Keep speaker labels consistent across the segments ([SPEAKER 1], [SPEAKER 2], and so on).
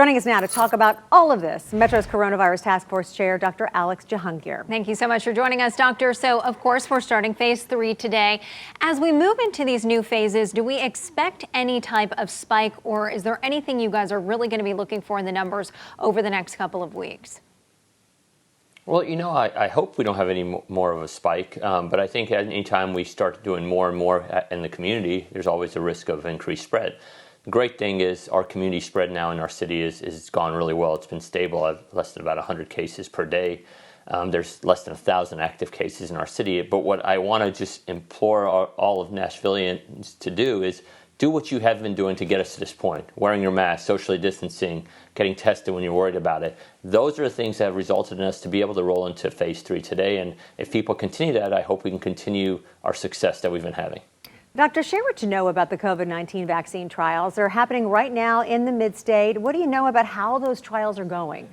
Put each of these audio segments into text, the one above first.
[SPEAKER 1] Joining us now to talk about all of this, Metro's Coronavirus Task Force Chair, Dr. Alex Jahangir.
[SPEAKER 2] Thank you so much for joining us, Doctor. So, of course, we're starting phase 3 today. As we move into these new phases, do we expect any type of spike, or is there anything you guys are really going to be looking for in the numbers over the next couple of weeks?
[SPEAKER 3] Well, I hope we don't have any more of a spike, but I think anytime we start doing more and more in the community, there's always a risk of increased spread. The great thing is our community spread now in our city is gone really well. It's been stable at less than about 100 cases per day. There's less than 1,000 active cases in our city. But what I want to just implore all of Nashvillians to do is do what you have been doing to get us to this point. Wearing your mask, socially distancing, getting tested when you're worried about it. Those are the things that have resulted in us to be able to roll into phase 3 today. And if people continue that, I hope we can continue our success that we've been having.
[SPEAKER 1] Dr. share what you know about the COVID-19 vaccine trials. They're happening right now in the mid-state. What do you know about how those trials are going?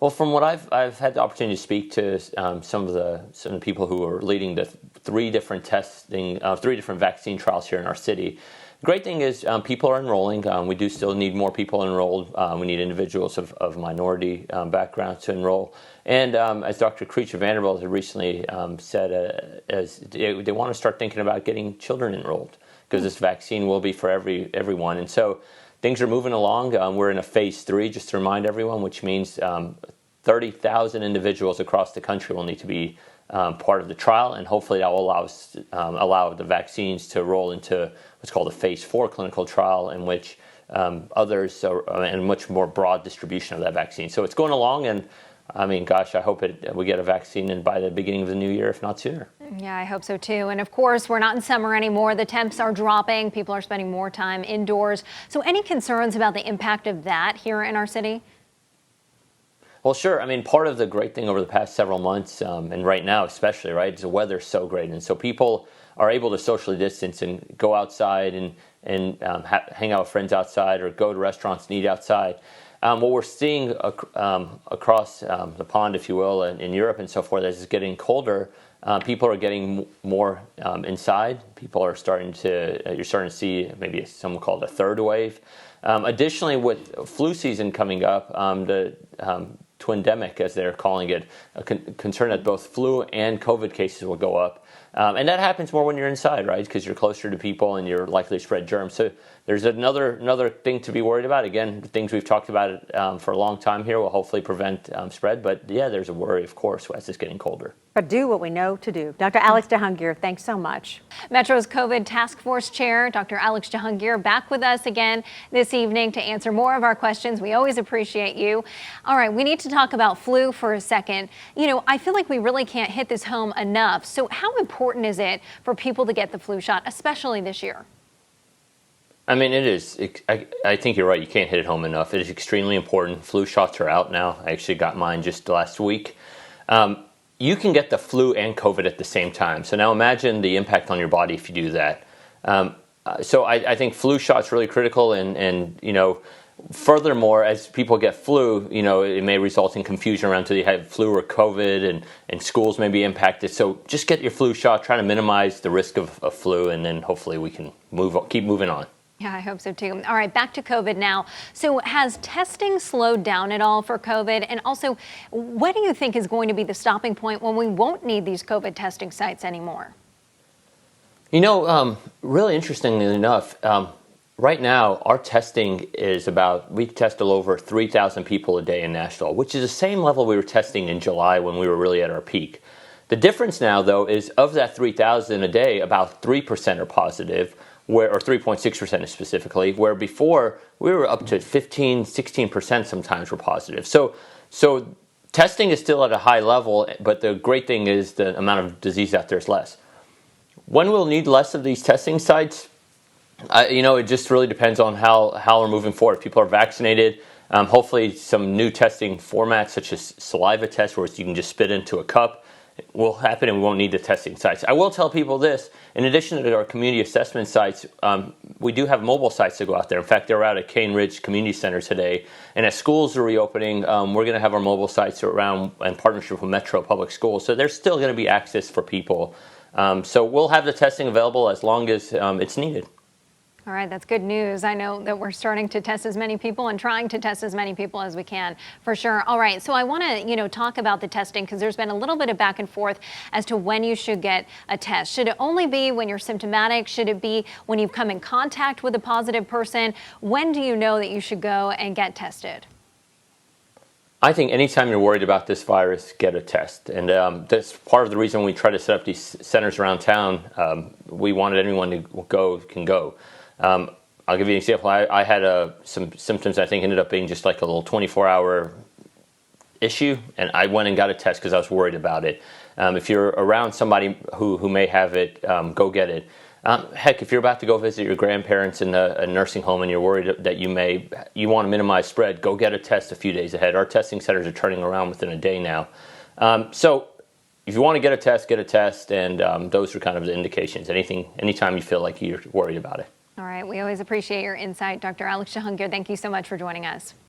[SPEAKER 3] Well, from what I've had the opportunity to speak to some of the people who are leading the three different vaccine trials here in our city. The great thing is people are enrolling. We do still need more people enrolled. We need individuals of minority backgrounds to enroll. And as Dr. Creech of Vanderbilt has recently said, they want to start thinking about getting children enrolled because this vaccine will be for everyone. And so things are moving along. We're in a phase 3, just to remind everyone, which means 30,000 individuals across the country will need to be part of the trial, and hopefully that will allow the vaccines to roll into what's called a phase 4 clinical trial, in which others are and much more broad distribution of that vaccine. So it's going along, and I mean, gosh, I hope we get a vaccine in by the beginning of the new year, if not sooner.
[SPEAKER 2] Yeah, I hope so too. And of course, we're not in summer anymore. The temps are dropping. People are spending more time indoors. So any concerns about the impact of that here in our city?
[SPEAKER 3] Well, sure. I mean, part of the great thing over the past several months, and right now especially, right, is the weather's so great. And so people are able to socially distance and go outside and hang out with friends outside or go to restaurants and eat outside. What we're seeing across the pond, if you will, in Europe and so forth, as it's getting colder, people are getting more inside. People are you're starting to see maybe someone called a third wave. Additionally, with flu season coming up, the twindemic, as they're calling it, a concern that both flu and COVID cases will go up. And that happens more when you're inside, right? Because you're closer to people and you're likely to spread germs. So there's another thing to be worried about. Again, the things we've talked about for a long time here will hopefully prevent spread. But yeah, there's a worry, of course, as it's getting colder.
[SPEAKER 1] But do what we know to do. Dr. Alex Jahangir, thanks so much.
[SPEAKER 2] Metro's COVID Task Force Chair, Dr. Alex Jahangir, back with us again this evening to answer more of our questions. We always appreciate you. All right, we need to talk about flu for a second. I feel like we really can't hit this home enough. So how important is it for people to get the flu shot, especially this year?
[SPEAKER 3] I mean, it is. I think you're right. You can't hit it home enough. It is extremely important. Flu shots are out now. I actually got mine just last week. You can get the flu and COVID at the same time. So now imagine the impact on your body if you do that. So I think flu shots really critical. And furthermore, as people get flu, it may result in confusion around whether you have flu or COVID, and schools may be impacted. So just get your flu shot. Try to minimize the risk of flu, and then hopefully we can keep moving on.
[SPEAKER 2] Yeah, I hope so too. All right, back to COVID now. So has testing slowed down at all for COVID? And also, what do you think is going to be the stopping point when we won't need these COVID testing sites anymore?
[SPEAKER 3] Really interestingly enough, right now our testing is we test a little over 3,000 people a day in Nashville, which is the same level we were testing in July when we were really at our peak. The difference now, though, is of that 3,000 a day, about 3% are positive, or 3.6% specifically, where before we were up to 15, 16% sometimes were positive. So testing is still at a high level, but the great thing is the amount of disease out there is less. When we'll need less of these testing sites, it just really depends on how we're moving forward. If people are vaccinated, hopefully some new testing formats such as saliva tests, where you can just spit into a cup, will happen, and we won't need the testing sites. I will tell people this: in addition to our community assessment sites, we do have mobile sites to go out there. In fact, they're out at Cane Ridge Community Center today. And as schools are reopening, we're going to have our mobile sites around in partnership with Metro Public Schools. So there's still going to be access for people. So we'll have the testing available as long as it's needed.
[SPEAKER 2] All right, that's good news. I know that we're starting to test as many people and trying to test as many people as we can, for sure. All right, so I want to, talk about the testing because there's been a little bit of back and forth as to when you should get a test. Should it only be when you're symptomatic? Should it be when you've come in contact with a positive person? When do you know that you should go and get tested?
[SPEAKER 3] I think anytime you're worried about this virus, get a test. And that's part of the reason we try to set up these centers around town. We wanted anyone to can go. I'll give you an example. I had some symptoms I think ended up being just like a little 24-hour issue, and I went and got a test because I was worried about it. If you're around somebody who may have it, go get it. Heck, if you're about to go visit your grandparents in a nursing home and you're worried that you want to minimize spread, go get a test a few days ahead. Our testing centers are turning around within a day now. So if you want to get a test, and those are kind of the indications. Anytime you feel like you're worried about it.
[SPEAKER 2] All right, we always appreciate your insight, Dr. Alex Jahangir. Thank you so much for joining us.